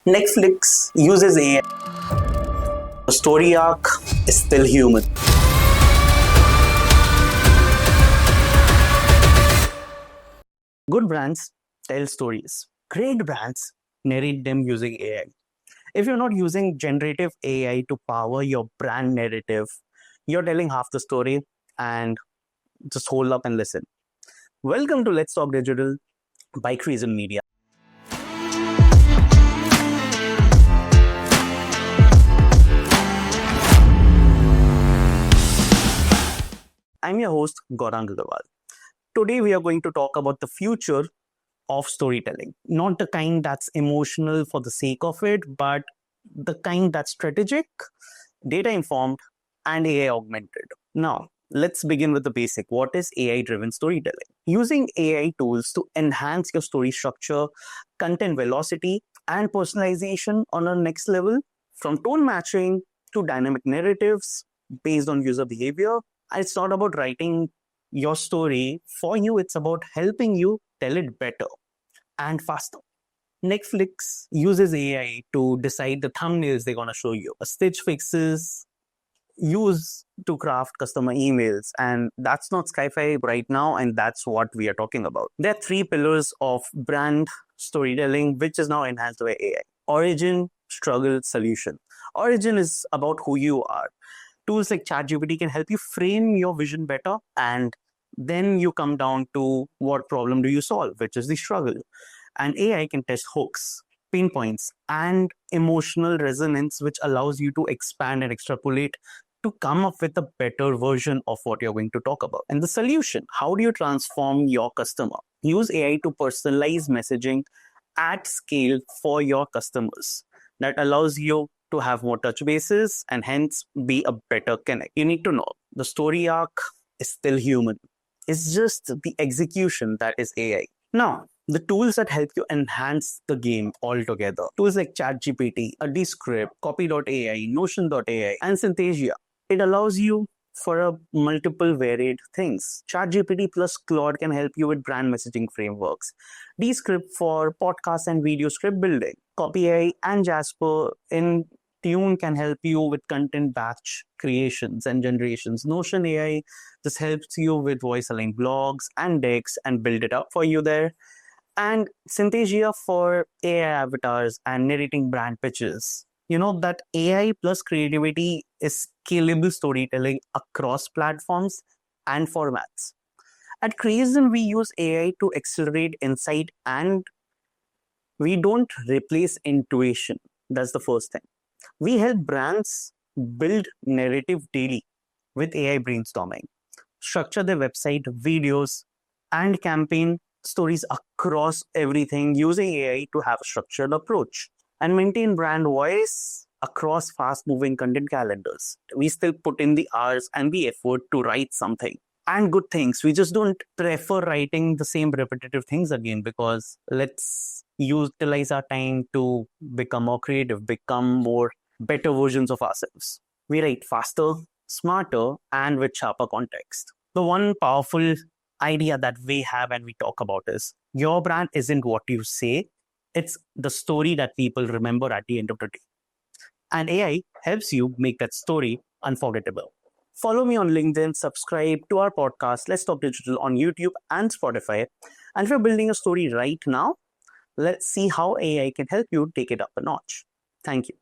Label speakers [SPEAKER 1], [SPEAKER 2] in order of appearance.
[SPEAKER 1] Netflix uses AI. The story arc is still human. Good brands tell stories. Great brands narrate them using AI. If you're not using generative AI to power your brand narrative, you're telling half the story, and just hold up and listen. Welcome to Let's Talk Digital by CreazionMedia. I'm your host, Gaurang Agarwal. Today, we are going to talk about the future of storytelling. Not the kind that's emotional for the sake of it, but the kind that's strategic, data informed, and AI augmented. Now, let's begin with the basic. What is AI driven storytelling? Using AI tools to enhance your story structure, content velocity, and personalization on a next level, from tone matching to dynamic narratives based on user behavior. It's not about writing your story for you, it's about helping you tell it better and faster. Netflix uses AI to decide the thumbnails they're going to show you. Stitch Fixes use to craft customer emails, and that's not sci-fi right now, and that's what we are talking about. There are three pillars of brand storytelling, which is now enhanced by AI. Origin, struggle, solution. Origin is about who you are. Tools like ChatGPT can help you frame your vision better, and then you come down to what problem do you solve, which is the struggle. And AI can test hooks, pain points, and emotional resonance, which allows you to expand and extrapolate to come up with a better version of what you're going to talk about. And the solution, how do you transform your customer? Use AI to personalize messaging at scale for your customers. That allows you to have more touch bases and hence be a better connect. You need to know the story arc is still human. It's just the execution that is AI. Now, the tools that help you enhance the game altogether. Tools like ChatGPT, Descript, Copy.ai, Notion.ai, and Synthesia. It allows you for a multiple varied things. ChatGPT plus Claude can help you with brand messaging frameworks. Descript for podcast and video script building. Copy.ai and Jasper in Tune can help you with content batch creations and generations. Notion AI just helps you with voice aligned blogs and decks and build it up for you there. And Synthesia for AI avatars and narrating brand pitches. You know that AI plus creativity is scalable storytelling across platforms and formats. At Creasion, we use AI to accelerate insight, and we don't replace intuition. That's the first thing. We help brands build narrative daily with AI brainstorming, structure their website, videos, and campaign stories across everything using AI to have a structured approach and maintain brand voice across fast-moving content calendars. We still put in the hours and the effort to write something and good things. We just don't prefer writing the same repetitive things again, because let's utilize our time to become more creative, become more better versions of ourselves. We write faster, smarter, and with sharper context. The one powerful idea that we have and we talk about is your brand isn't what you say, it's the story that people remember at the end of the day. And AI helps you make that story unforgettable. Follow me on LinkedIn, subscribe to our podcast, Let's Talk Digital, on YouTube and Spotify. And if you're building a story right now, let's see how AI can help you take it up a notch. Thank you.